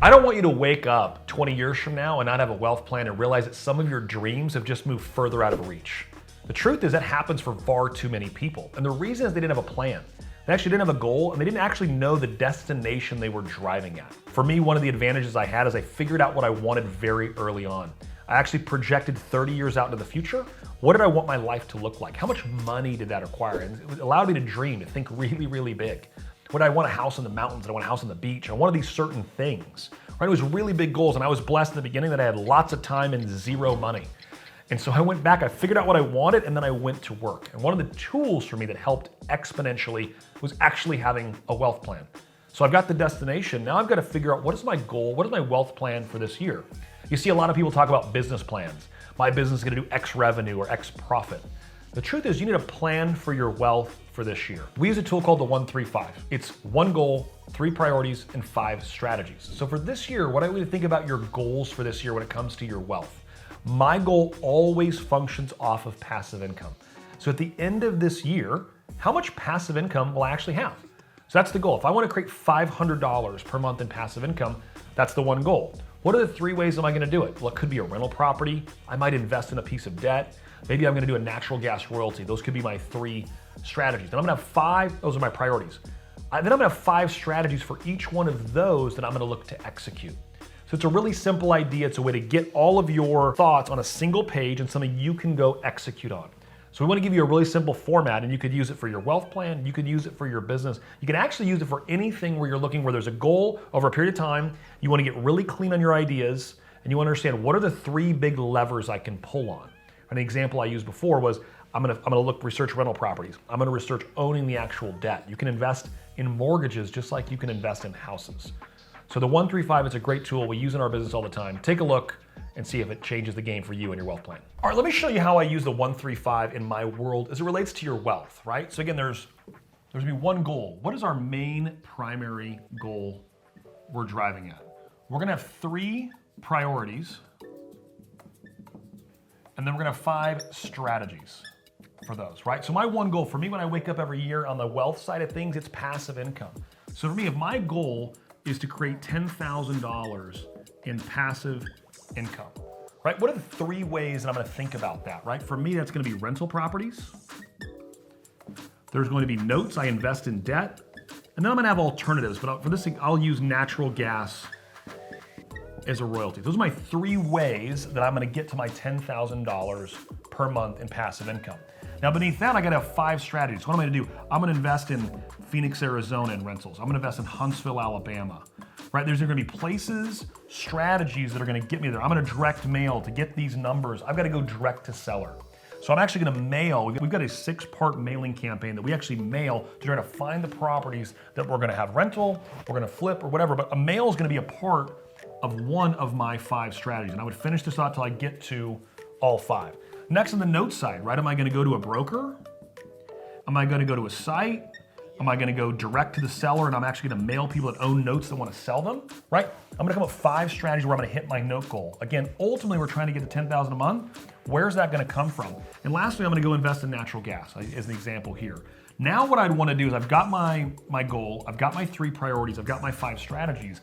I don't want you to wake up 20 years from now and not have a wealth plan and realize that some of your dreams have just moved further out of reach. The truth is that happens for far too many people. And the reason is they didn't have a plan. They actually didn't have a goal, and they didn't actually know the destination they were driving at. For me, one of the advantages I had is I figured out what I wanted very early on. I actually projected 30 years out into the future. What did I want my life to look like? How much money did that require? And it allowed me to dream, to think really, really big. What did I want? A house in the mountains? Did I want a house on the beach? I wanted these certain things. Right? It was really big goals, and I was blessed in the beginning that I had lots of time and zero money. And so I went back, I figured out what I wanted, and then I went to work. And one of the tools for me that helped exponentially was actually having a wealth plan. So I've got the destination. Now I've got to figure out what is my goal? What is my wealth plan for this year? You see a lot of people talk about business plans. My business is going to do X revenue or X profit. The truth is you need a plan for your wealth for this year. We use a tool called the 1-3-5. It's one goal, 3 priorities, and 5 strategies. So for this year, what I want you to think about your goals for this year when it comes to your wealth. My goal always functions off of passive income. So at the end of this year, how much passive income will I actually have? So that's the goal. If I want to create $500 per month in passive income, that's the one goal. What are the 3 ways am I going to do it? Well, it could be a rental property. I might invest in a piece of debt. Maybe I'm going to do a natural gas royalty. Those could be my 3 strategies. Then I'm going to have 5, those are my priorities. Then I'm going to have 5 strategies for each one of those that I'm going to look to execute. So it's a really simple idea. It's a way to get all of your thoughts on a single page and something you can go execute on. So we want to give you a really simple format, and you could use it for your wealth plan. You could use it for your business. You can actually use it for anything where you're looking, where there's a goal over a period of time. You want to get really clean on your ideas, and you want to understand what are the 3 big levers I can pull on. An example I used before was I'm gonna research rental properties. I'm gonna research owning the actual debt. You can invest in mortgages just like you can invest in houses. So the 1-3-5 is a great tool we use in our business all the time. Take a look and see if it changes the game for you and your wealth plan. All right, let me show you how I use the 1-3-5 in my world as it relates to your wealth, right? So again, there's gonna be one goal. What is our main primary goal we're driving at? We're gonna have 3 priorities, and then we're gonna have 5 strategies for those, right? So my one goal for me when I wake up every year on the wealth side of things, it's passive income. So for me, if my goal is to create $10,000 in passive income, right? What are the 3 ways that I'm gonna think about that, right? For me, that's gonna be rental properties. There's going to be notes, I invest in debt. And then I'm gonna have alternatives, but for this thing, I'll use natural gas as a royalty. Those are my 3 ways that I'm gonna get to my $10,000 per month in passive income. Now beneath that, I gotta have 5 strategies. What am I gonna do? I'm gonna invest in Phoenix, Arizona in rentals. I'm gonna invest in Huntsville, Alabama. Right, there's gonna be places, strategies that are gonna get me there. I'm gonna direct mail to get these numbers. I've gotta go direct to seller. So I'm actually gonna mail, we've got a 6-part mailing campaign that we actually mail to try to find the properties that we're gonna have rental, we're gonna flip or whatever, but a mail is gonna be a part of one of my 5 strategies. And I would finish this out till I get to all 5. Next on the note side, right? Am I gonna go to a broker? Am I gonna go to a site? Am I gonna go direct to the seller and I'm actually gonna mail people that own notes that wanna sell them, right? I'm gonna come up with 5 strategies where I'm gonna hit my note goal. Again, ultimately we're trying to get to 10,000 a month. Where's that gonna come from? And lastly, I'm gonna go invest in natural gas as an example here. Now what I'd wanna do is I've got my goal, I've got my 3 priorities, I've got my 5 strategies.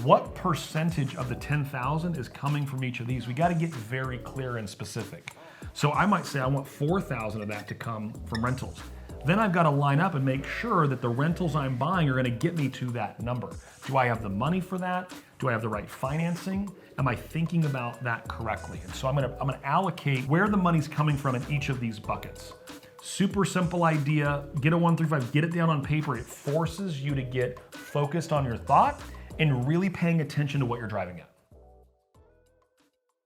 What percentage of the 10,000 is coming from each of these? We gotta get very clear and specific. So I might say I want 4,000 of that to come from rentals. Then I've got to line up and make sure that the rentals I'm buying are going to get me to that number. Do I have the money for that? Do I have the right financing? Am I thinking about that correctly? And so I'm going to allocate where the money's coming from in each of these buckets. Super simple idea. Get a 1-3-5, get it down on paper. It forces you to get focused on your thought and really paying attention to what you're driving at.